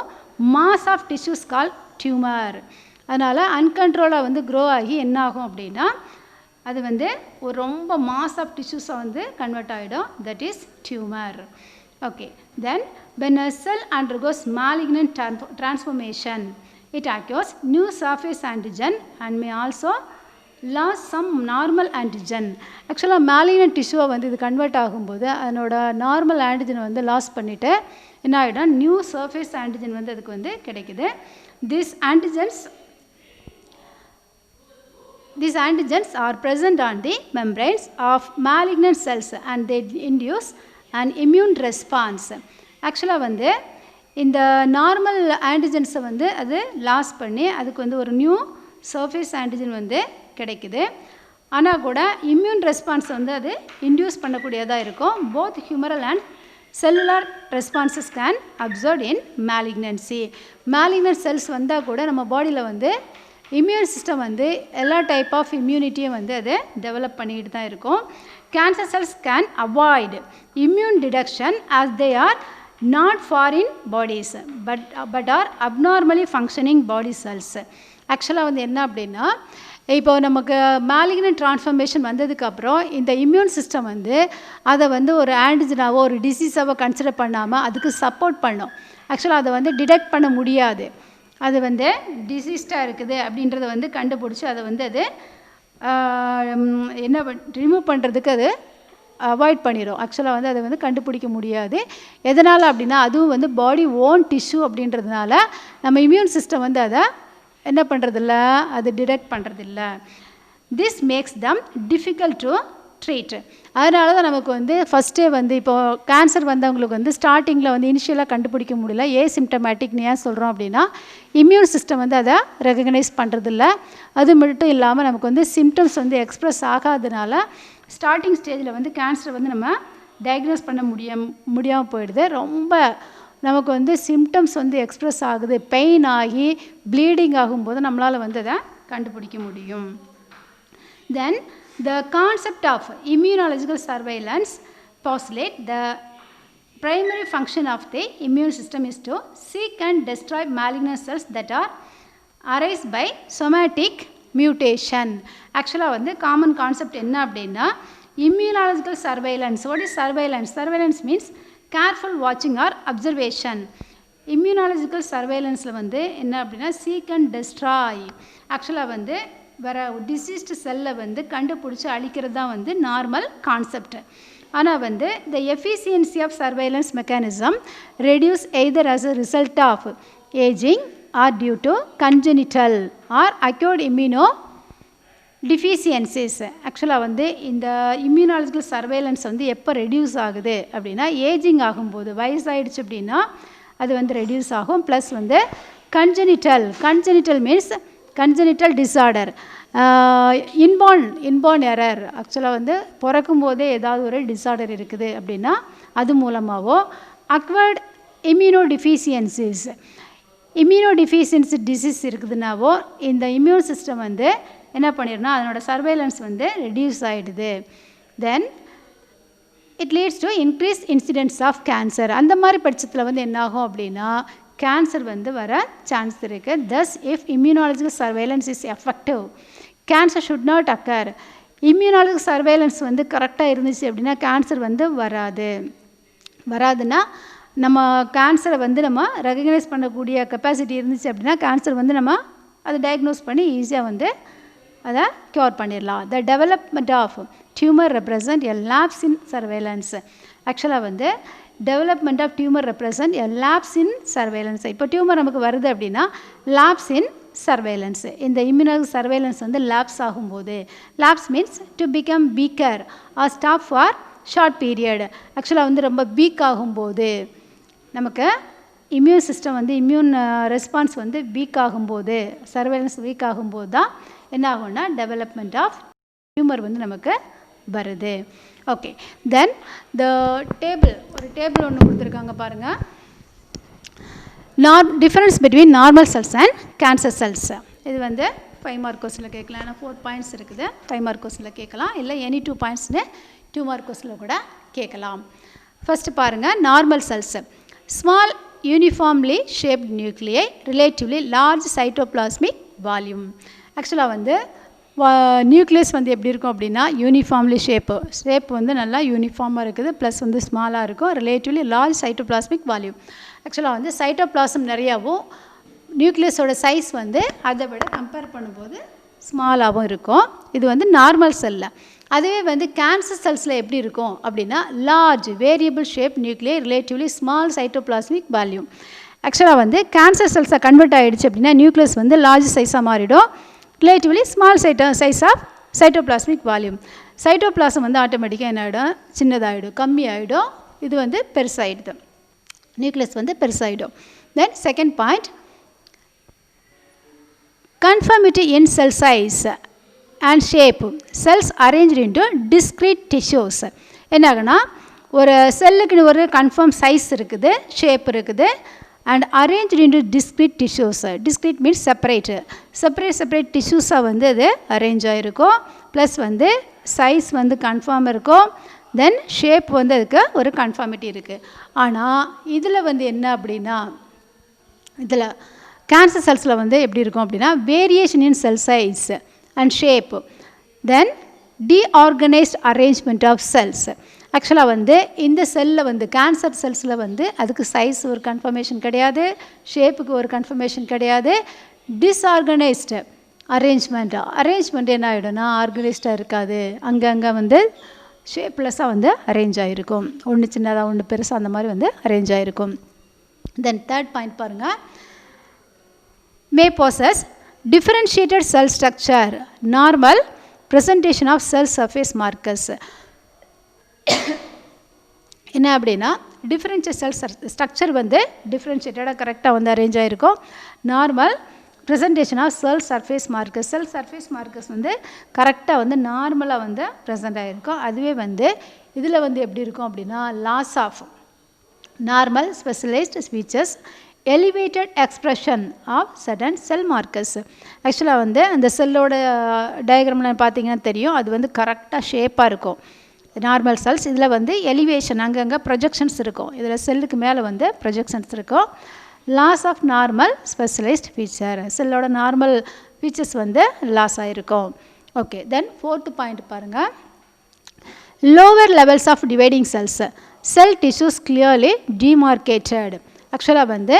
mass of tissues call tumour. அதனால் அன்கண்ட்ரோலாக வந்து க்ரோ ஆகி என்ன ஆகும் அப்படின்னா அது வந்து ஒரு ரொம்ப மாஸ் ஆஃப் டிஷ்யூஸை வந்து கன்வெர்ட் ஆகிடும். That is tumour. Okay, then when a cell undergoes malignant transformation, it acquires new surface antigen and may also lose some normal antigen. Actually malignant tissue வந்து இது கன்வெர்ட் ஆகும்போது அதனோட நார்மல் ஆன்டிஜன் வந்து loss பண்ணிவிட்டு என்ன ஆகிடும், new surface antigen வந்து அதுக்கு வந்து கிடைக்குது. These antigens are present on the membranes of malignant cells and they induce an immune response. ஆக்சுவலாக வந்து இந்த நார்மல் ஆன்டிஜென்ஸை வந்து அது லாஸ் பண்ணி அதுக்கு வந்து ஒரு நியூ சர்ஃபேஸ் ஆன்டிஜன் வந்து கிடைக்குது. ஆனால் கூட இம்யூன் ரெஸ்பான்ஸ் வந்து அது இன்டியூஸ் பண்ணக்கூடியதாக இருக்கும். Both humoral and cellular responses can observe in malignancy. Malignant cells வந்தால் கூட நம்ம பாடியில் வந்து இம்யூன் சிஸ்டம் வந்து எல்லா டைப் ஆஃப் இம்யூனிட்டியும் வந்து அது டெவலப் பண்ணிக்கிட்டு தான் இருக்கும். Cancer cells can avoid immune detection as they are not foreign bodies but are abnormally functioning body cells. ஆக்சுவலாக வந்து என்ன அப்படின்னா இப்போ நமக்கு மேலிக்னன்ட் ட்ரான்ஸ்ஃபர்மேஷன் வந்ததுக்கப்புறம் இந்த இம்யூன் சிஸ்டம் வந்து அதை வந்து ஒரு ஆன்டிஜனாவோ ஒரு டிசீஸாவோ கன்சிடர் பண்ணாமல் அதுக்கு சப்போர்ட் பண்ணும். ஆக்சுவலாக அதை வந்து டிடெக்ட் பண்ண முடியாது. அது வந்து டிசீஸ்டாக இருக்குது அப்படின்றத வந்து கண்டுபிடிச்சி அதை வந்து அது என்ன ரிமூவ் பண்ணுறதுக்கு அது அவாய்ட் பண்ணிடும். ஆக்சுவலாக வந்து அதை வந்து கண்டுபிடிக்க முடியாது. எதனால் அப்படின்னா அதுவும் வந்து பாடி ஓன் டிஷ்யூ அப்படின்றதுனால நம்ம இம்யூன் சிஸ்டம் வந்து அதை என்ன பண்ணுறதில்ல, அது டிடெக்ட் பண்ணுறதில்ல. This makes them difficult to treat. அதனால தான் நமக்கு வந்து ஃபஸ்ட்டே வந்து இப்போது கேன்சர் வந்தவங்களுக்கு வந்து ஸ்டார்டிங்கில் வந்து இனிஷியலாக கண்டுபிடிக்க முடியல. ஏசிம்டமேட்டிக்னு ஏன் சொல்கிறோம் அப்படின்னா இம்யூன் சிஸ்டம் வந்து அதை ரெகக்னைஸ் பண்ணுறதில்ல. அது மட்டும் இல்லாமல் நமக்கு வந்து சிம்டம்ஸ் வந்து எக்ஸ்ப்ரெஸ் ஆகாதனால ஸ்டார்டிங் ஸ்டேஜில் வந்து கேன்சர் வந்து நம்ம டயக்னோஸ் பண்ண முடியாமல் போயிடுது. ரொம்ப நமக்கு வந்து சிம்டம்ஸ் வந்து எக்ஸ்ப்ரெஸ் ஆகுது, பெயின் ஆகி ப்ளீடிங் ஆகும்போது நம்மளால் வந்து அதை கண்டுபிடிக்க முடியும். தென் the concept of immunological surveillance postulates the primary function of the immune system is to seek and destroy malignant cells that are arise by somatic mutation. ஆக்சுவலாக வந்து காமன் கான்செப்ட் என்ன அப்படின்னா immunological surveillance. What is surveillance? Surveillance means careful watching or observation. immunological surveillancல வந்து என்ன அப்படின்னா seek and destroy. ஆக்சுவலாக வந்து வர டிசீஸ்டு செல்லை வந்து கண்டுபிடிச்சி அழிக்கிறது தான் வந்து நார்மல் கான்செப்ட். ஆனால் வந்து the efficiency of surveillance mechanism reduce either as a result of aging or due to congenital or acquired immunodeficiencies. ஆக்சுவலாக வந்து இந்த இம்யூனாலஜிக்கல் சர்வேலன்ஸ் வந்து எப்போ ரெடியூஸ் ஆகுது அப்படின்னா ஏஜிங் ஆகும்போது, வயசாகிடுச்சு அப்படின்னா அது வந்து ரெடியூஸ் ஆகும். ப்ளஸ் வந்து congenital means congenital disorder, inborn error. ஆக்சுவலாக வந்து பிறக்கும் போதே ஏதாவது ஒரு டிஸார்டர் இருக்குது அப்படின்னா அது மூலமாகவோ அக்வர்ட் இம்யூனோடிஃபிஷியன்சி டிசீஸ் இருக்குதுன்னாவோ இந்த இம்யூன் சிஸ்டம் வந்து என்ன பண்ணிடுனா அதனோட சர்வேலன்ஸ் வந்து ரெடியூஸ் ஆகிடுது. Then it leads to increase incidents of cancer. அந்த மாதிரி பட்சத்தில் வந்து என்னாகும் அப்படின்னா கேன்சர் வந்து வர சான்ஸ் இருக்குது. thus if immunological surveillance is effective, cancer should not occur. immunological surveillance வந்து கரெக்டாக இருந்துச்சு அப்படின்னா கேன்சர் வந்து வராதுன்னா நம்ம கேன்சரை வந்து நம்ம ரெகக்னைஸ் பண்ணக்கூடிய கெப்பாசிட்டி இருந்துச்சு அப்படின்னா கேன்சர் வந்து நம்ம அதை டயக்னோஸ் பண்ணி ஈஸியாக வந்து அதை க்யூர் பண்ணிடலாம். The development of tumour represent a lapse in surveillance. ஆக்சுவலாக வந்து development of tumour represent a lapse in surveillance. இப்போ டியூமர் நமக்கு வருது அப்படின்னா லேப்ஸ் இன் சர்வேலன்ஸ். இந்த இம்யூனாலஜி சர்வேலன்ஸ் வந்து லேப்ஸ் ஆகும்போது, lapse means to become weaker or stop for short period. ஆக்சுவலாக வந்து ரொம்ப வீக் ஆகும்போது நமக்கு இம்யூன் சிஸ்டம் வந்து இம்யூன் ரெஸ்பான்ஸ் வந்து வீக் ஆகும்போது, சர்வேலன்ஸ் வீக் ஆகும்போது தான் என்ன ஆகும்னா டெவலப்மெண்ட் ஆஃப் டியூமர் வந்து நமக்கு வருது. ஓகே, தென் த டேபிள், ஒரு டேபிள் ஒன்று கொடுத்துருக்காங்க பாருங்கள். Difference between normal cells and cancer cells. இது வந்து 5 மார்க் கொஸ்டினில் கேட்கலாம். ஏன்னா 4 பாயிண்ட்ஸ் இருக்குது, 5 மார்க் கொஸ்டினில் கேட்கலாம். இல்லை எனி 2 பாயிண்ட்ஸ்னு 2 மார்க் கொஸ்டினில் கூட கேட்கலாம். ஃபஸ்ட்டு பாருங்கள், normal cells. Small uniformly shaped nuclei relatively large cytoplasmic volume. ஆக்சுவலாக வந்து நியூக்ளியஸ் வந்து எப்படி இருக்கும் அப்படின்னா யூனிஃபார்ம்லி ஷேப் வந்து நல்லா யூனிஃபார்மாக இருக்குது, ப்ளஸ் வந்து ஸ்மாலாக இருக்கும், ரிலேட்டிவ்லி லார்ஜ் சைட்டோபிளாஸ்மிக் வால்யூம். ஆக்சுவலாக வந்து சைட்டோபிளாசம் நிறையாவும் நியூக்ளியஸோட சைஸ் வந்து அதை விட கம்பேர் பண்ணும்போது ஸ்மாலாகவும் இருக்கும். இது வந்து நார்மல் செல்லில். அதுவே வந்து கேன்சர் செல்ஸில் எப்படி இருக்கும் அப்படின்னா large variable shape nuclei relatively small cytoplasmic volume. ஆக்சுவலாக வந்து கேன்சர் செல்ஸை கன்வெர்ட் ஆகிடுச்சு அப்படின்னா நியூக்ளியஸ் வந்து லார்ஜ் சைஸாக மாறிடும், relatively small size of cytoplasmic volume. Cytoplasm வந்து ஆட்டோமேட்டிக்காக என்ன ஆகிடும், சின்னதாகிடும், கம்மி ஆகிடும். இது வந்து பெருசாகிடுது, நியூக்ளியஸ் வந்து பெருசாகிடும். Then second point, conformity in cell size and shape. Cells arranged into discrete tissues. என்ன ஆகுனா ஒரு செல்லுக்கு ஒரு கன்ஃபார்ம் சைஸ் இருக்குது, ஷேப் இருக்குது, and arranged into discrete tissues. Discrete means separate டிஷ்யூஸாக வந்து அது அரேஞ்ச் ஆகிருக்கும். ப்ளஸ் வந்து சைஸ் வந்து கன்ஃபார்ம் இருக்கும், தென் ஷேப் வந்து அதுக்கு ஒரு கன்ஃபார்மிட்டி இருக்குது. ஆனால் இதில் வந்து என்ன அப்படின்னா இதில் கேன்சர் செல்ஸில் வந்து எப்படி இருக்கும் அப்படின்னா variation in cell size and shape, then disorganised arrangement of cells. ஆக்சுவலாக வந்து இந்த செல்லில் வந்து கேன்சர் செல்ஸில் வந்து அதுக்கு சைஸ் ஒரு கன்ஃபர்மேஷன் கிடையாது, ஷேப்புக்கு ஒரு கன்ஃபர்மேஷன் கிடையாது. டிஸ்ஆர்கனைஸ்டு அரேஞ்ச்மெண்ட் என்ன ஆகிடும்னா ஆர்கனைஸ்டாக இருக்காது, அங்கங்கே வந்து ஷேப்லெஸ்ஸாக வந்து அரேஞ்ச் ஆகிருக்கும், ஒன்று சின்னதாக ஒன்று பெருசாக அந்த மாதிரி வந்து அரேஞ்ச் ஆகிருக்கும். தென் தேர்ட் பாயிண்ட் பாருங்கள், may possess differentiated cell structure, normal presentation of cell surface markers. என்ன அப்படின்னா டிஃப்ரென்ஷியேட் செல் ஸ்ட்ரக்சர் வந்து டிஃப்ரென்ஷியேட்டடாக கரெக்டாக வந்து அரேஞ்ச் ஆகிருக்கும். Normal presentation of cell surface markers, cell surface markers வந்து கரெக்டாக வந்து நார்மலாக வந்து ப்ரெசென்ட் ஆகிருக்கும். அதுவே வந்து இதில் வந்து எப்படி இருக்கும் அப்படின்னா loss of normal specialised speeches, elevated expression of sudden cell markers. ஆக்சுவலாக வந்து அந்த செல்லோட டயக்ராமில் பார்த்தீங்கன்னா தெரியும், அது வந்து கரெக்டாக ஷேப்பாக இருக்கும். Normal cells. இதில் வந்து எலிவேஷன் அங்கங்கே ப்ரொஜெக்ஷன்ஸ் இருக்கும். இதில் செல்லுக்கு மேலே வந்து ப்ரொஜெக்ஷன்ஸ் இருக்கும். Loss of normal specialised feature, செல்லோட நார்மல் ஃபீச்சர்ஸ் வந்து லாஸ் ஆகிருக்கும். ஓகே, தென் 4th பாயிண்ட் பாருங்கள். Lower levels of dividing cells, cell tissues clearly demarcated. ஆக்சுவலாக வந்து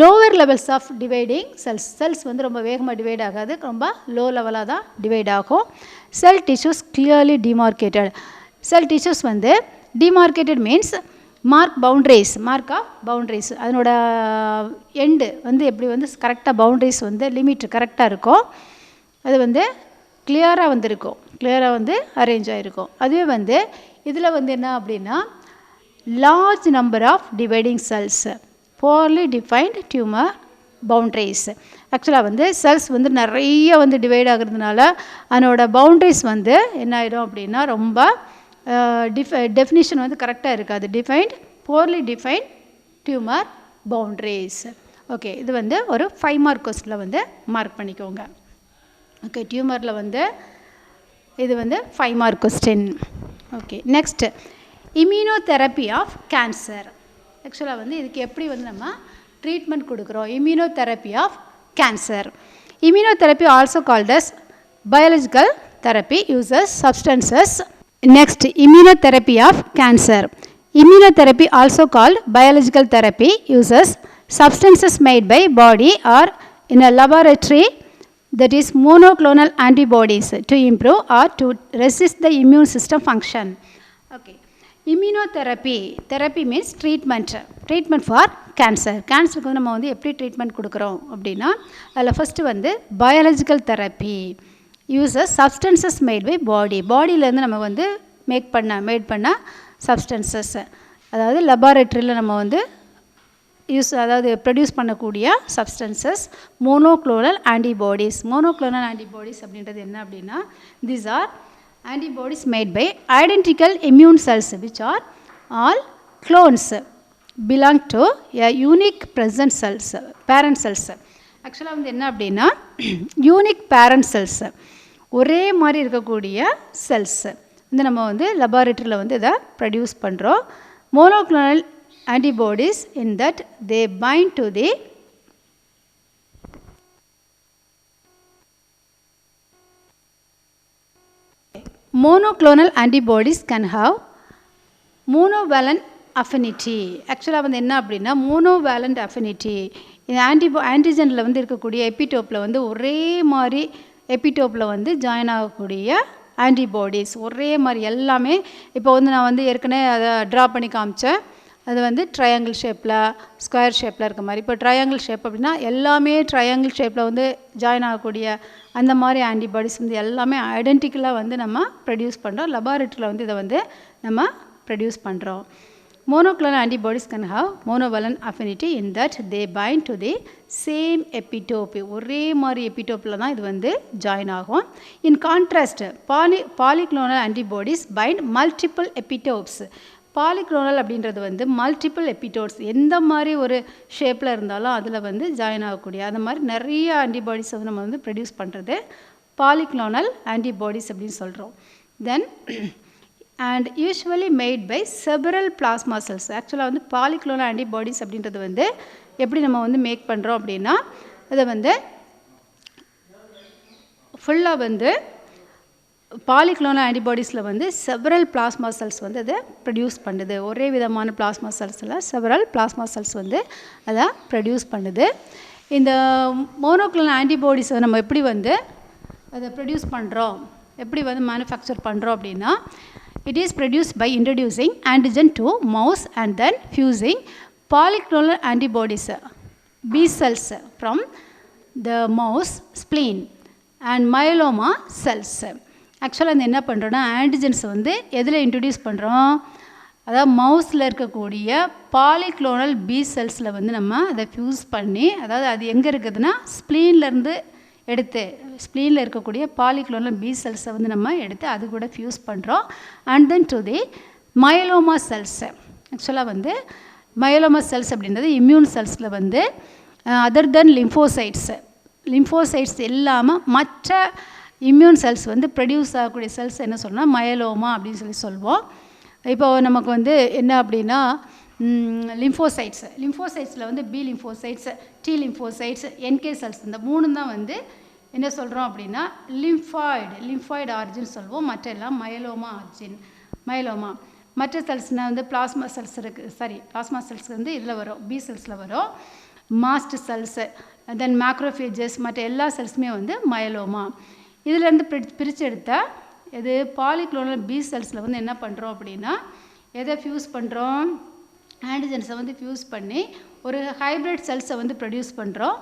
lower levels of dividing cells வந்து ரொம்ப வேகமாக டிவைட் ஆகாது, ரொம்ப லோ லெவலாக தான் டிவைட் ஆகும். செல் டிஷ்யூஸ் கிளியர்லி டிமார்க்கேட்டட். செல் டிஷ்யூஸ் வந்து டிமார்க்கேட்டட் மீன்ஸ் மார்க் ஆஃப் பவுண்ட்ரிஸ், அதனோட எண்டு வந்து எப்படி வந்து கரெக்டாக பவுண்ட்ரிஸ் வந்து லிமிட் கரெக்டாக இருக்கும். அது வந்து கிளியராக வந்துருக்கும், கிளியராக வந்து அரேஞ்ச் ஆகிருக்கும். அதுவே வந்து இதில் வந்து என்ன அப்படின்னா large number of dividing cells, poorly defined tumor boundaries. ஆக்சுவலாக வந்து செல்ஸ் வந்து நிறைய வந்து டிவைட் ஆகிறதுனால அதனோட பவுண்ட்ரிஸ் வந்து என்ன ஆகிடும் அப்படின்னா ரொம்ப டெஃபினிஷன் வந்து கரெக்டாக இருக்காது. poorly defined tumor boundaries. Okay, இது வந்து ஒரு 5 மார்க் கொஸ்டினில் வந்து மார்க் பண்ணிக்கோங்க. ஓகே, டியூமரில் வந்து இது வந்து 5 mark question. Okay, next immunotherapy of cancer. ஆக்சுவலாக வந்து இதுக்கு எப்படி வந்து நம்ம ட்ரீட்மெண்ட் கொடுக்குறோம். Immunotherapy of cancer. Immunotherapy also called as biological therapy uses substances. Next immunotherapy of cancer. Immunotherapy also called biological therapy uses substances made by body or in a laboratory, that is monoclonal antibodies, to improve or to resist the immune system function. Okay, immunotherapy, therapy means treatment for cancer. கேன்சருக்கு வந்து நம்ம வந்து எப்படி treatment கொடுக்குறோம் அப்படின்னா அதில் first வந்து biological therapy uses substances made by பாடியிலேருந்து நம்ம வந்து மேட் பண்ண சப்ஸ்டன்சஸ், அதாவது லெபார்ட்ரியில் நம்ம வந்து அதாவது ப்ரொடியூஸ் பண்ணக்கூடிய சப்ஸ்டன்சஸ். மோனோக்ளோனல் ஆன்டிபாடிஸ் அப்படின்றது என்ன அப்படின்னா these are antibodies made by identical immune cells which are all clones belong to a unique present cells, parent cells. ஆக்சுவலாக வந்து என்ன அப்படின்னா யூனிக் பேரண்ட் செல்ஸ், ஒரே மாதிரி இருக்கக்கூடிய செல்ஸ் வந்து நம்ம வந்து லெபார்ட்ரியில் வந்து இதை ப்ரொடியூஸ் பண்ணுறோம். Monoclonal antibodies in that they find to the monoclonal antibodies can have monovalent affinity. ஆக்சுவலாக வந்து என்ன அப்படின்னா monovalent affinity, இந்த ஆன்டிஜனில் வந்து இருக்கக்கூடிய எபிடோப்பில் வந்து ஒரே மாதிரி எபிடோப்பில் வந்து ஜாயின் ஆகக்கூடிய ஆன்டிபாடிஸ் ஒரே மாதிரி எல்லாமே. இப்போ வந்து நான் வந்து ஏற்கனவே அதை ட்ரா பண்ணி காமிச்சேன். அது வந்து ட்ரையாங்கிள் ஷேப்பில் ஸ்கொயர் ஷேப்பில் இருக்க மாதிரி. இப்போ ட்ரையாங்கிள் ஷேப் அப்படின்னா எல்லாமே ட்ரையாங்கிள் ஷேப்பில் வந்து ஜாயின் ஆகக்கூடிய அந்த மாதிரி ஆன்டிபாடிஸ் வந்து எல்லாமே ஐடென்டிக்கலாக வந்து நம்ம ப்ரொடியூஸ் பண்ணுறோம். லெபார்ட்ரியில் வந்து இதை வந்து நம்ம ப்ரொடியூஸ் பண்ணுறோம். Monoclonal antibodies can have monovalent affinity in that they bind to the same epitope. ஒரே மாதிரி எபிடோப்பில் தான் இது வந்து ஜாயின் ஆகும். In contrast, polyclonal antibodies bind multiple epitopes. பாலிக்ளோனல் அப்படின்றது வந்து மல்டிபிள் எபிடோப்ஸ், எந்த மாதிரி ஒரு ஷேப்பில் இருந்தாலும் அதில் வந்து ஜாயின் ஆகக்கூடிய அந்த மாதிரி நிறைய ஆன்டிபாடிஸ் வந்து நம்ம வந்து ப்ரொடியூஸ் பண்ணுறது பாலிக்ளோனல் ஆன்டிபாடிஸ் அப்படின்னு சொல்கிறோம். Then and usually made by several plasma cells. ஆக்சுவலாக வந்து பாலிக்ளோனல் ஆன்டிபாடிஸ் அப்படின்றது வந்து எப்படி நம்ம வந்து மேக் பண்ணுறோம் அப்படின்னா அதை வந்து ஃபுல்லாக வந்து பாலிக்ளோனல் ஆன்டிபாடிஸில் வந்து செவரல் பிளாஸ்மா செல்ஸ் வந்து அதை ப்ரொடியூஸ் பண்ணுது. ஒரே விதமான பிளாஸ்மா செல்ஸில் செவரல் பிளாஸ்மா செல்ஸ் வந்து அதை ப்ரொடியூஸ் பண்ணுது. இந்த மோனோக்ளோனல் ஆன்டிபாடிஸை நம்ம எப்படி வந்து அதை ப்ரொடியூஸ் பண்ணுறோம், எப்படி வந்து மேனுஃபேக்சர் பண்ணுறோம் அப்படின்னா it is produced by introducing antigen to mouse and then fusing polyclonal antibodies B cells from the mouse spleen and myeloma cells. ஆக்சுவலாக அந்த என்ன பண்ணுறோன்னா ஆன்டிஜென்ஸ் வந்து எதில் இன்ட்ரடியூஸ் பண்ணுறோம், அதாவது மவுஸில் இருக்கக்கூடிய பாலிக்ளோனல் பி செல்ஸில் வந்து நம்ம அதை ஃபியூஸ் பண்ணி, அதாவது அது எங்கே இருக்குதுன்னா ஸ்ப்ளீன்லேருந்து எடுத்து ஸ்ப்ளீனில் இருக்கக்கூடிய பாலிக்ளோனல் பி செல்ஸை வந்து நம்ம எடுத்து அது கூட ஃபியூஸ் பண்ணுறோம். And then to the myeloma cells. ஆக்சுவலாக வந்து மயலோமா செல்ஸ் அப்படின்றது இம்யூன் செல்ஸில் வந்து அதர் தென் லிம்போசைட்ஸ் இல்லாமல் மற்ற இம்யூன் செல்ஸ் வந்து ப்ரொடியூஸ் ஆகக்கூடிய செல்ஸ் என்ன சொல்லணும்னா மயலோமா அப்படின்னு சொல்லுவோம். இப்போ நமக்கு வந்து என்ன அப்படின்னா லிம்போசைட்ஸில் வந்து B lymphocytes, T lymphocytes, NK cells இந்த 3 தான் வந்து என்ன சொல்கிறோம் அப்படின்னா லிம்ஃபாய்டு ஆரிஜின் சொல்லுவோம். மற்ற எல்லாம் மயலோமா. மற்ற செல்ஸ்னால் வந்து பிளாஸ்மா செல்ஸ் இருக்குது, பிளாஸ்மா செல்ஸ் வந்து இதில் வரும், பி செல்ஸில் வரும். மாஸ்ட் செல்ஸு, தென் மேக்ரோஃபேஜஸ், மற்ற எல்லா செல்ஸுமே வந்து மயலோமா. இதிலேருந்து பிரித்து எடுத்தால் இது பாலிக்ளோனல் பி செல்ஸில் வந்து என்ன பண்ணுறோம் அப்படின்னா எதை ஃபியூஸ் பண்ணுறோம், ஆன்டிஜென்ஸை வந்து ஃபியூஸ் பண்ணி ஒரு ஹைப்ரிட் செல்ஸை வந்து ப்ரொடியூஸ் பண்ணுறோம்.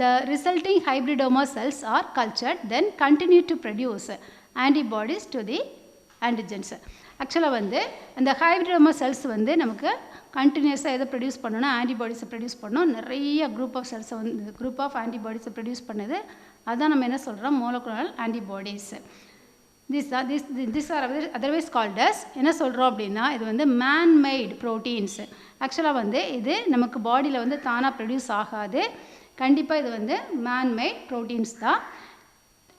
The resulting hybridoma cells are cultured, then continue to produce antibodies to the antigens. ஆக்சுவலாக வந்து அந்த ஹைப்ரிடோமா செல்ஸ் வந்து நமக்கு கண்டினியூஸாக எதை ப்ரொடியூஸ் பண்ணணும்னா ஆன்டிபாடிஸை ப்ரொடியூஸ் பண்ணோம். நிறைய குரூப் ஆஃப் செல்ஸை வந்து குரூப் ஆஃப் ஆன்டிபாடிஸை ப்ரொடியூஸ் பண்ணுது. அதுதான் நம்ம என்ன சொல்கிறோம், monoclonal antibodies. These are otherwise called as என்ன சொல்கிறோம் அப்படின்னா இது வந்து மேன்மெய்டு ப்ரோட்டீன்ஸ். ஆக்சுவலாக வந்து இது நமக்கு பாடியில் வந்து தானாக ப்ரொடியூஸ் ஆகாது. கண்டிப்பாக இது வந்து மேன்மெய்ட் ப்ரோட்டீன்ஸ் தான்.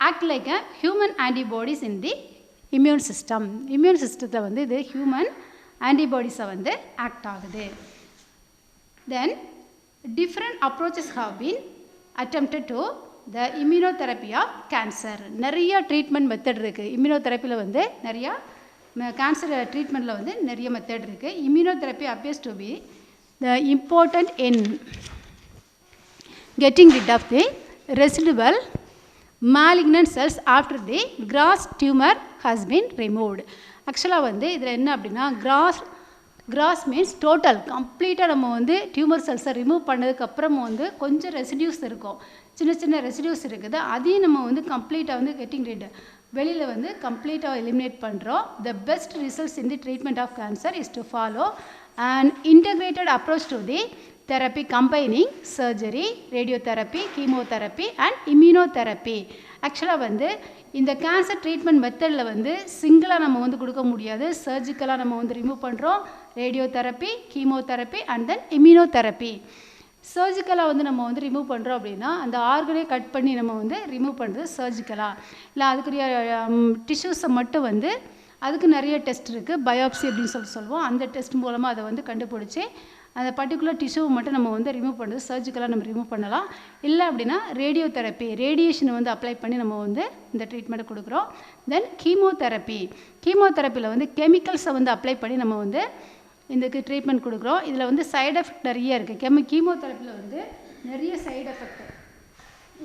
Act like a human antibodies in the immune system. Immune சிஸ்டத்தில் வந்து இது ஹியூமன் ஆன்டிபாடிஸை வந்து ஆக்ட் ஆகுது. Then different approaches have been attempted to the immunotherapy of cancer. நிறையா ட்ரீட்மெண்ட் மெத்தட் இருக்குது. இம்யூனோதெரப்பியில் வந்து நிறையா கேன்சர் ட்ரீட்மெண்ட்டில் வந்து நிறைய மெத்தட் இருக்குது. Immunotherapy appears to be the important in getting rid of the residual malignant cells after the gross tumor has been removed. ஆக்சுவலாக வந்து இதில் என்ன அப்படின்னா கிராஸ் மீன்ஸ் டோட்டல் கம்ப்ளீட்டாக நம்ம வந்து டியூமர் செல்ஸை ரிமூவ் பண்ணதுக்கப்புறமும் வந்து கொஞ்சம் ரெசிடியூஸ் இருக்கும், சின்ன ரெசிடியூஸ் இருக்குது. அதையும் நம்ம வந்து கம்ப்ளீட்டாக வந்து கெட்டிங் ரிட் வெளியில் வந்து கம்ப்ளீட்டாக எலிமினேட் பண்ணுறோம். The best results in the treatment of cancer is to follow and integrated approach to the therapy combining surgery, radiotherapy, chemotherapy and immunotherapy. ஆக்சுவலாக வந்து இந்த கேன்சர் ட்ரீட்மெண்ட் மெத்தடில் வந்து சிங்கிளாக நம்ம வந்து கொடுக்க முடியாது. சர்ஜிக்கலாக நம்ம வந்து ரிமூவ் பண்ணுறோம். Radiotherapy, chemotherapy and then immunotherapy. சர்ஜிக்கலாக வந்து நம்ம வந்து ரிமூவ் பண்ணுறோம் அப்படின்னா அந்த ஆர்கனே கட் பண்ணி நம்ம வந்து ரிமூவ் பண்ணுறது சர்ஜிக்கலாக. இல்லை அதுக்குரிய டிஷ்யூஸை மட்டும் வந்து அதுக்கு நிறைய டெஸ்ட் இருக்குது, பயோப்சி அப்படின்னு சொல்லுவோம். அந்த டெஸ்ட் மூலமாக அதை வந்து கண்டுபிடிச்சி அந்த பர்டிகுலர் டிஷ்யூவை மட்டும் நம்ம வந்து ரிமூவ் பண்ணுறது சர்ஜிக்கலாக நம்ம ரிமூவ் பண்ணலாம். இல்லை அப்படின்னா ரேடியேஷனை வந்து அப்ளை பண்ணி நம்ம வந்து இந்த ட்ரீட்மெண்ட்டை கொடுக்குறோம். தென் கீமோதெரப்பியில் வந்து கெமிக்கல்ஸை வந்து அப்ளை பண்ணி நம்ம வந்து இதுக்கு ட்ரீட்மெண்ட் கொடுக்குறோம். இதில் வந்து சைடு எஃபெக்ட் நிறைய இருக்குது. கீமோதெரப்பியில் வந்து நிறைய சைடு எஃபெக்ட்.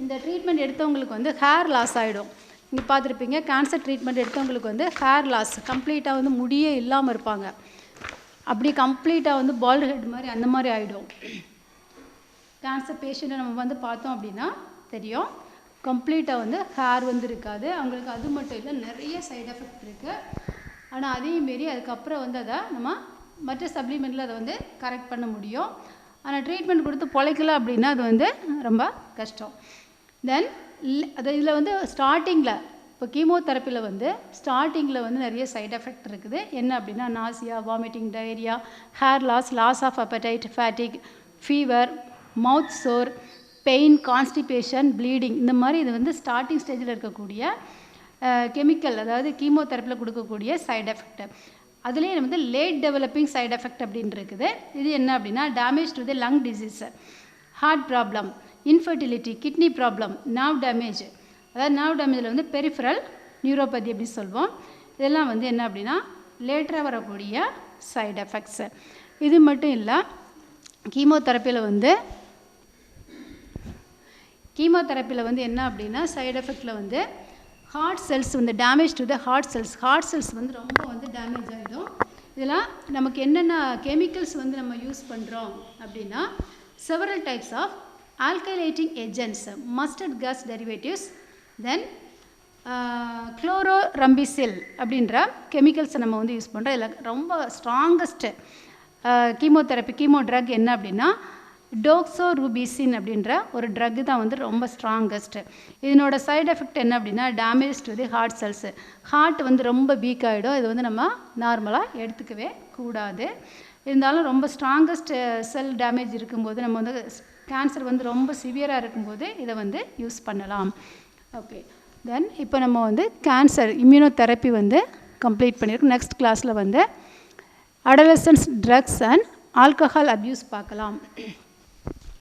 இந்த ட்ரீட்மெண்ட் எடுத்தவங்களுக்கு வந்து ஹேர் லாஸ் ஆகிடும். இங்கே பார்த்துருப்பீங்க, கேன்சர் ட்ரீட்மெண்ட் எடுத்தவங்களுக்கு வந்து ஹேர் லாஸ் கம்ப்ளீட்டாக வந்து முடியே இல்லாமல் இருப்பாங்க. அப்படி கம்ப்ளீட்டாக வந்து பால்டு ஹெட் மாதிரி அந்த மாதிரி ஆகிடும். கேன்சர் பேஷண்ட்டை நம்ம வந்து பார்த்தோம் அப்படின்னா தெரியும், கம்ப்ளீட்டாக வந்து ஹேர் வந்து இருக்காது அவங்களுக்கு. அது மட்டும் இல்லை, நிறைய சைடு எஃபெக்ட் இருக்குது. ஆனால் அதையும் மீறி அதுக்கப்புறம் வந்து அதை நம்ம மற்ற சப்ளிமெண்ட்டில் அதை வந்து கரெக்ட் பண்ண முடியும். ஆனால் ட்ரீட்மெண்ட் கொடுத்து பொழைக்கல அப்படின்னா அது வந்து ரொம்ப கஷ்டம். தென் இதில் வந்து ஸ்டார்டிங்கில் இப்போ கீமோதெரப்பியில் வந்து ஸ்டார்டிங்கில் வந்து நிறைய சைடு எஃபெக்ட் இருக்குது. என்ன அப்படின்னா nausea, vomiting, diarrhoea, hair loss of appetite, fatigue, fever, mouth sore, pain, constipation, bleeding. இந்த மாதிரி இது வந்து ஸ்டார்டிங் ஸ்டேஜில் இருக்கக்கூடிய கெமிக்கல், அதாவது கீமோதெரப்பியில் கொடுக்கக்கூடிய சைடு எஃபெக்ட். அதுலேயே வந்து லேட் டெவலப்பிங் சைடு எஃபெக்ட் அப்படின்னு இருக்குது. இது என்ன அப்படின்னா damage to the lung disease, heart problem, infertility, kidney problem, nerve damage. அதாவது நர்வ் டேமேஜில் வந்து பெரிஃபரல் நியூரோபதி அப்படின்னு சொல்லுவோம். இதெல்லாம் வந்து என்ன அப்படின்னா லேட்டராக வரக்கூடிய சைடு எஃபெக்ட்ஸு. இது மட்டும் இல்லை, கீமோதெரப்பியில் வந்து என்ன அப்படின்னா சைடு எஃபெக்டில் வந்து ஹார்ட் செல்ஸ் வந்து damage to the heart cells வந்து ரொம்ப வந்து டேமேஜ் ஆகிடும். இதெல்லாம் நமக்கு என்னென்ன கெமிக்கல்ஸ் வந்து நம்ம யூஸ் பண்ணுறோம் அப்படின்னா several types of alkylating agents, mustard gas derivatives, then chlorambucil அப்படின்ற கெமிக்கல்ஸை நம்ம வந்து யூஸ் பண்ணுறோம். இதில் ரொம்ப ஸ்ட்ராங்கஸ்ட்டு கீமோ ட்ரக் என்ன அப்படின்னா டோக்ஸோரூபிசின் அப்படின்ற ஒரு ட்ரக் தான் வந்து ரொம்ப ஸ்ட்ராங்கஸ்ட்டு. இதனோட சைடு எஃபெக்ட் என்ன அப்படின்னா damage to the heart cells. Heart வந்து ரொம்ப வீக் ஆகிடும். இது வந்து நம்ம நார்மலாக எடுத்துக்கவே கூடாது. இருந்தாலும் ரொம்ப ஸ்ட்ராங்கஸ்ட் செல் டேமேஜ் இருக்கும்போது நம்ம வந்து கேன்சர் வந்து ரொம்ப சிவியராக இருக்கும்போது இதை வந்து யூஸ் பண்ணலாம். ஓகே, தென் இப்போ நம்ம வந்து கேன்சர் இம்யூனோதெரப்பி வந்து கம்ப்ளீட் பண்ணியிருக்கோம். நெக்ஸ்ட் கிளாஸில் வந்து adolescence drugs and alcohol abuse பார்க்கலாம்.